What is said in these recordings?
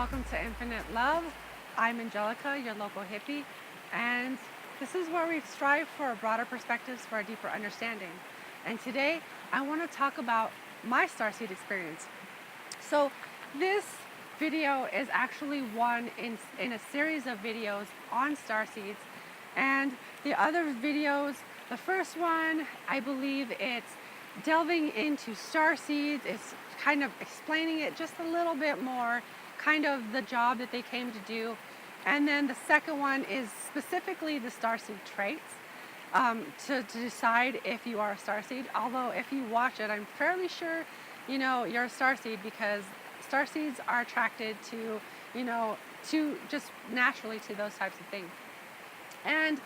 welcome to Infinite Love. I'm Angelica, your local hippie, and this is where we strive for broader perspectives for a deeper understanding. And today, I want to talk about my Starseed experience. So, this video is actually one in a series of videos on Starseeds, and the other videos, the first one, I believe it's delving into Starseeds, it's kind of explaining it just a little bit more, kind of the job that they came to do. And then the second one is specifically the Starseed traits, to decide if you are a Starseed. Although if you watch it, I'm fairly sure you know you're a Starseed, because Starseeds are attracted to, to just naturally to those types of things. And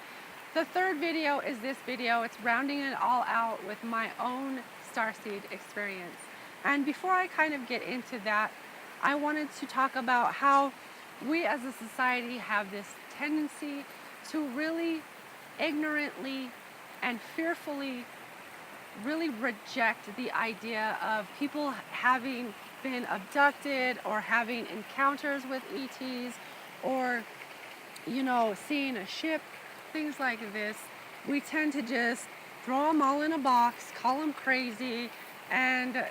the third video is this video. It's rounding it all out with my own Starseed experience. And before I kind of get into that, I wanted to talk about how we as a society have this tendency to really ignorantly and fearfully really reject the idea of people having been abducted or having encounters with ETs, or seeing a ship, things like this. We tend to just throw them all in a box, call them crazy, and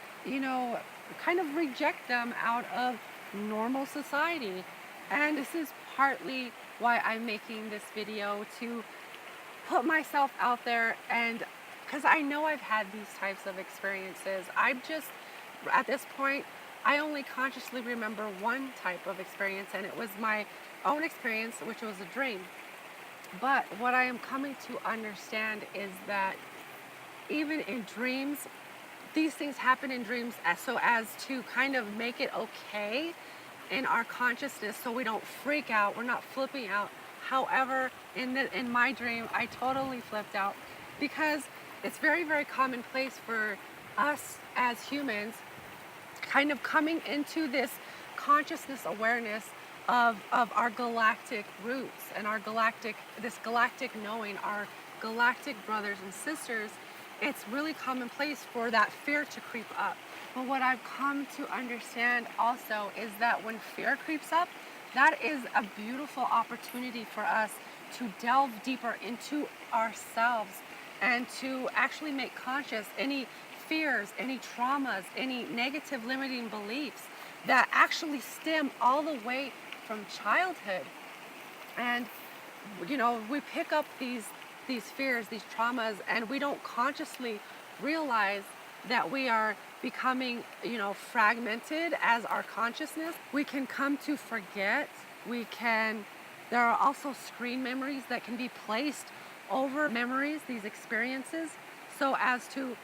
kind of reject them out of normal society. And this is partly why I'm making this video, to put myself out there, and because I know I've had these types of experiences. I'm just, at this point, I only consciously remember one type of experience, and it was my own experience, which was a dream. But what I am coming to understand is that even in dreams, these things happen in dreams as to kind of make it okay in our consciousness, so we don't freak out, we're not flipping out. However, in my dream, I totally flipped out, because it's very, very commonplace for us as humans kind of coming into this consciousness awareness of our galactic roots and this galactic knowing, our galactic brothers and sisters. It's really commonplace for that fear to creep up. But what I've come to understand also is that when fear creeps up, that is a beautiful opportunity for us to delve deeper into ourselves and to actually make conscious any fears, any traumas, any negative limiting beliefs that actually stem all the way from childhood. And we pick up these fears, these traumas, and we don't consciously realize that we are becoming, fragmented as our consciousness. We can come to forget. There are also screen memories that can be placed over memories, these experiences, so as to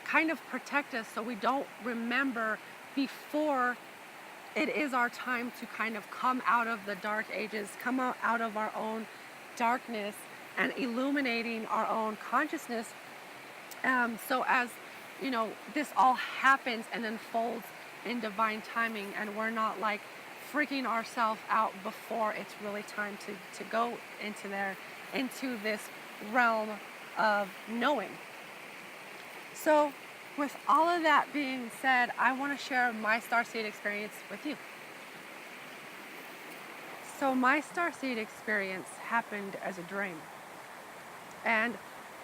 kind of protect us, so we don't remember before it is our time to kind of come out of the dark ages, come out of our own darkness, and illuminating our own consciousness. So as this all happens and unfolds in divine timing, and we're not like freaking ourselves out before it's really time to go into this realm of knowing. So with all of that being said, I want to share my Starseed experience with you. So my Starseed experience happened as a dream. And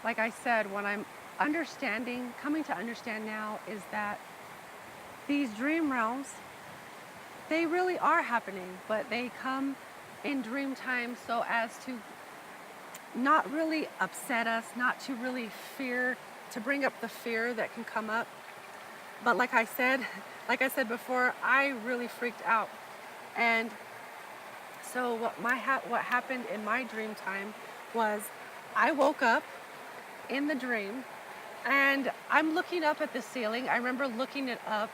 like I said, what I'm coming to understand now, is that these dream realms, they really are happening, but they come in dream time so as to not really upset us, not to really fear, to bring up the fear that can come up. But like I said before, I really freaked out. And so what happened in my dream time was, I woke up in the dream, and I'm looking up at the ceiling. I remember looking it up,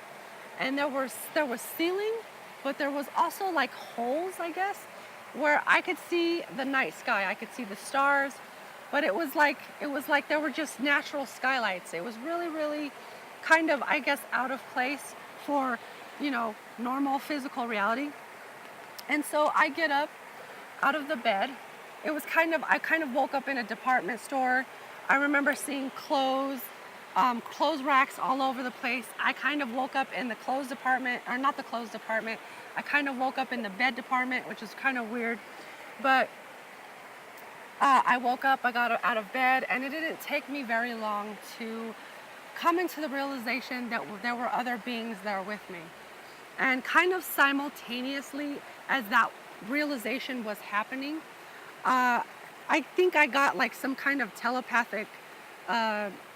and there was ceiling, but there was also like holes, I guess, where I could see the night sky. I could see the stars, but it was like there were just natural skylights. It was really, really kind of, I guess, out of place for, normal physical reality. And so I get up out of the bed. I kind of woke up in a department store. I remember seeing clothes clothes racks all over the place. I kind of woke up in the clothes department, or not the clothes department. I kind of woke up in the bed department, which is kind of weird. But I woke up, I got out of bed, and it didn't take me very long to come into the realization that there were other beings that are with me. And kind of simultaneously as that realization was happening, uh, I think I got like some kind of telepathic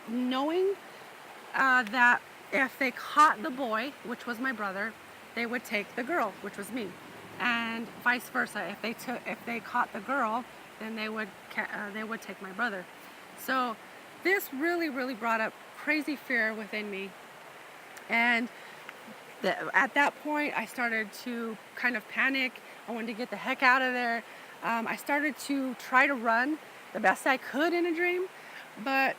knowing that if they caught the boy, which was my brother, they would take the girl, which was me, and vice versa. If they caught the girl, then they would take my brother. So this really brought up crazy fear within me, and at that point I started to kind of panic. I wanted to get the heck out of there. I started to try to run the best I could in a dream, but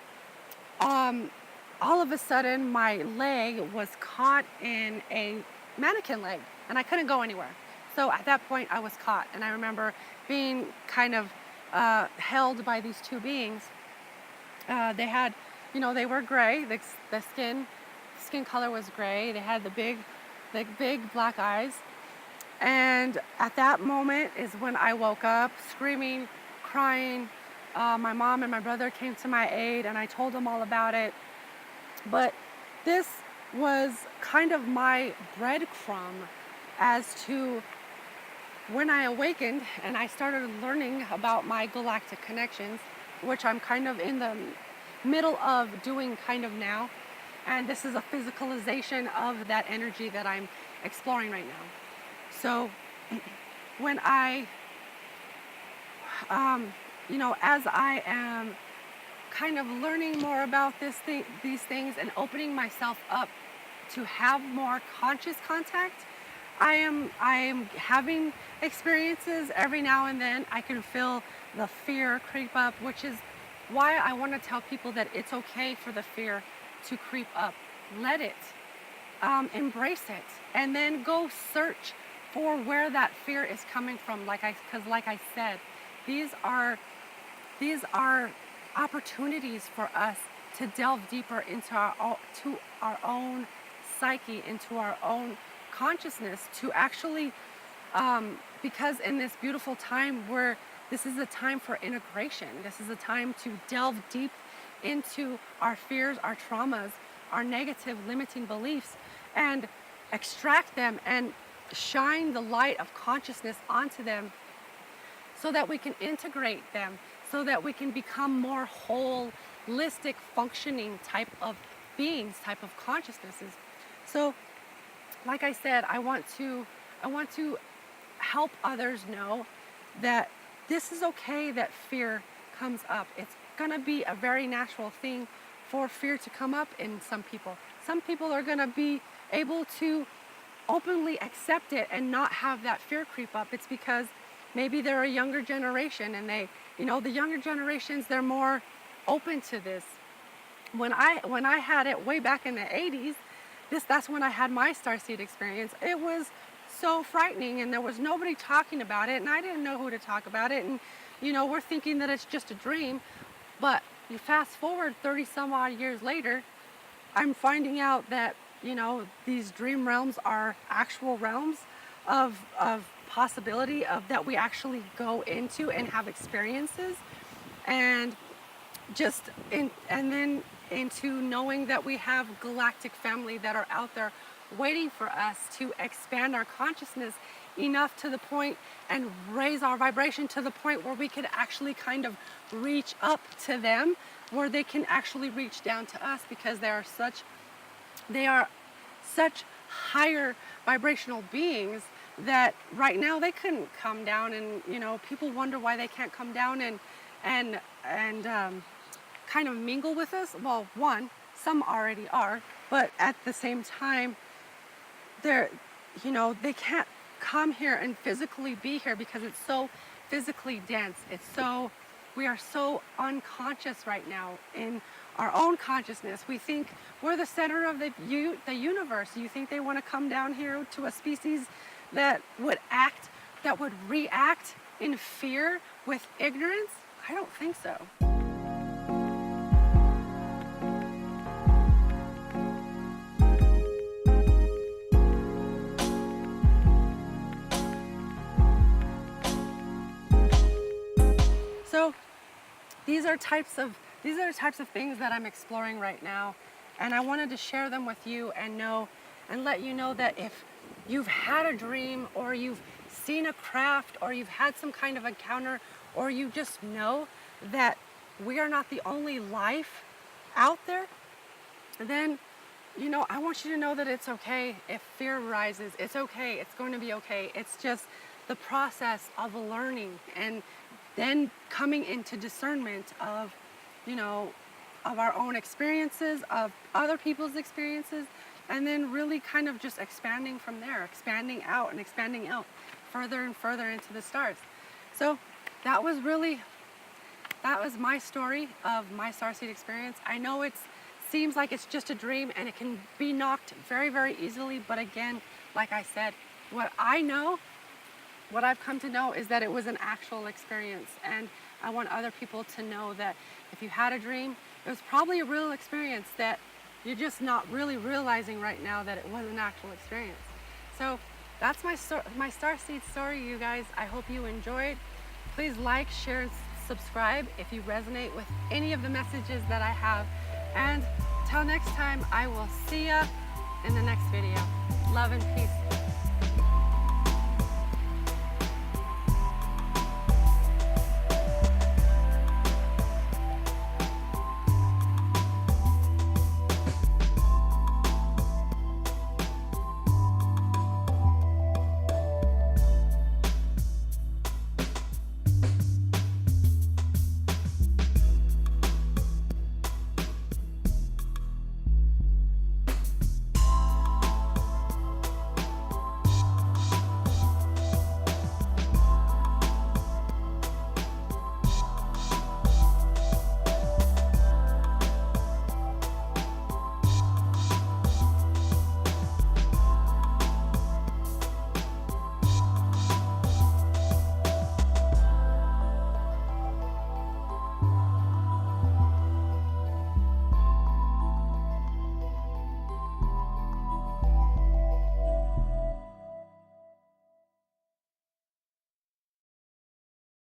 all of a sudden my leg was caught in a mannequin leg and I couldn't go anywhere. So at that point I was caught, and I remember being kind of held by these two beings. They had, they were gray. The skin color was gray. They had the big black eyes. And at that moment is when I woke up screaming, crying. My mom and my brother came to my aid, and I told them all about it. But this was kind of my breadcrumb as to when I awakened and I started learning about my galactic connections, which I'm kind of in the middle of doing kind of now. And this is a physicalization of that energy that I'm exploring right now. So when I, as I am kind of learning more about these things and opening myself up to have more conscious contact, I am having experiences every now and then. I can feel the fear creep up, which is why I want to tell people that it's okay for the fear to creep up. Let it, embrace it, and then go search for where that fear is coming from. Because like I said, these are opportunities for us to delve deeper into our own psyche, into our own consciousness, to actually, because in this beautiful time where this is a time for integration, this is a time to delve deep into our fears, our traumas, our negative limiting beliefs, and extract them and shine the light of consciousness onto them so that we can integrate them, so that we can become more holistic, functioning type of beings, type of consciousnesses. So like I said, I want to help others know that this is okay, that fear comes up. It's gonna be a very natural thing for fear to come up in some people. Some people are gonna be able to openly accept it and not have that fear creep up. It's because maybe they're a younger generation, and the younger generations, they're more open to this. When I had it way back in the 80s, that's when I had my Starseed experience. It was so frightening, and there was nobody talking about it, and I didn't know who to talk about it. And we're thinking that it's just a dream, but you fast forward 30 some odd years later, I'm finding out that these dream realms are actual realms of possibility, of that we actually go into and have experiences, and then into knowing that we have galactic family that are out there waiting for us to expand our consciousness enough to the point and raise our vibration to the point where we could actually kind of reach up to them, where they can actually reach down to us, because they are such higher vibrational beings that right now they couldn't come down. And people wonder why they can't come down and kind of mingle with us. Well, one, some already are, but at the same time, they can't come here and physically be here because it's so physically dense. We are so unconscious right now in our own consciousness. We think we're the center of the universe. You think they want to come down here to a species that would react in fear with ignorance? I don't think so. these are the types of things that I'm exploring right now, and I wanted to share them with you and let you know that if you've had a dream, or you've seen a craft, or you've had some kind of encounter, or you just know that we are not the only life out there, then I want you to know that it's okay if fear rises. It's okay. It's going to be okay. It's just the process of learning, and then coming into discernment of, of our own experiences, of other people's experiences, and then really kind of just expanding from there, expanding out and expanding out further and further into the stars. So that was my story of my starseed experience. I know it seems like it's just a dream and it can be knocked very, very easily. But again, like I said, what I've come to know is that it was an actual experience. And I want other people to know that if you had a dream, it was probably a real experience that you're just not really realizing right now that it was an actual experience. So that's my starseed story, you guys. I hope you enjoyed. Please like, share, and subscribe if you resonate with any of the messages that I have. And till next time, I will see ya in the next video. Love and peace.